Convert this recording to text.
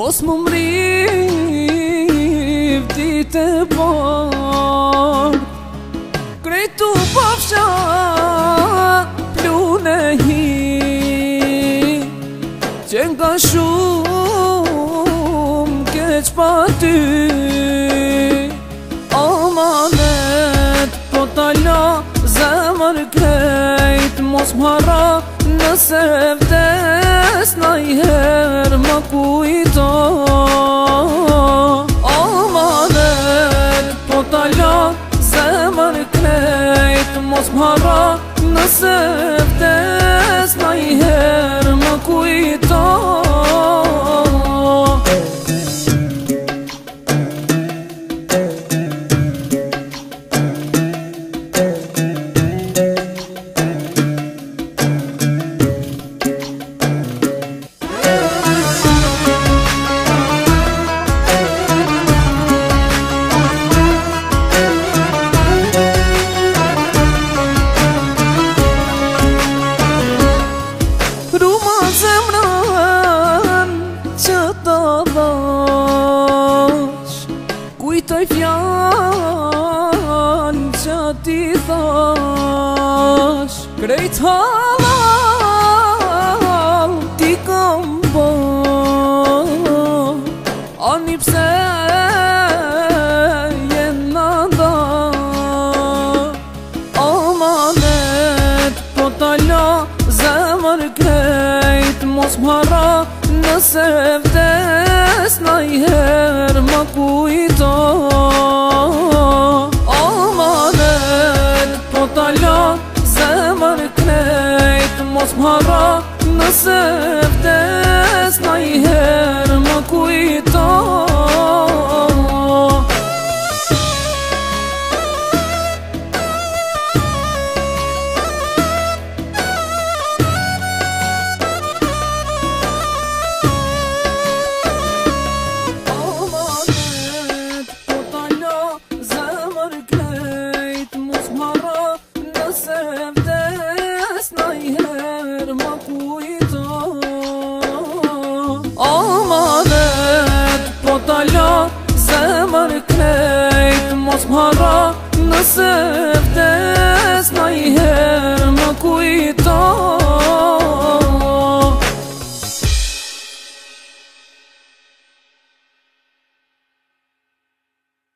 mos më mrif ditë e bardh. Krejtu pafsha plune hi që nga shumë keq pa ty. Amanet po t'ala zemër krejt, mos m'harra nëse vdes najher më kujto. Amanet po t'ala zemër krejt, mos m'harra nëse vdes najher më kujto. Kujtoj fjalë që ti thash, krejt halal ti kam bo. Ani pse jena nda, amanet po t'ala zemër krejt, mos m'harra nëse vdes najher më kujto. Amanet po t'ala zemër krejt, mos m'harra nëse vdes najher më kujto. Amanet po t'ala zemër krejt, mos m'harra nëse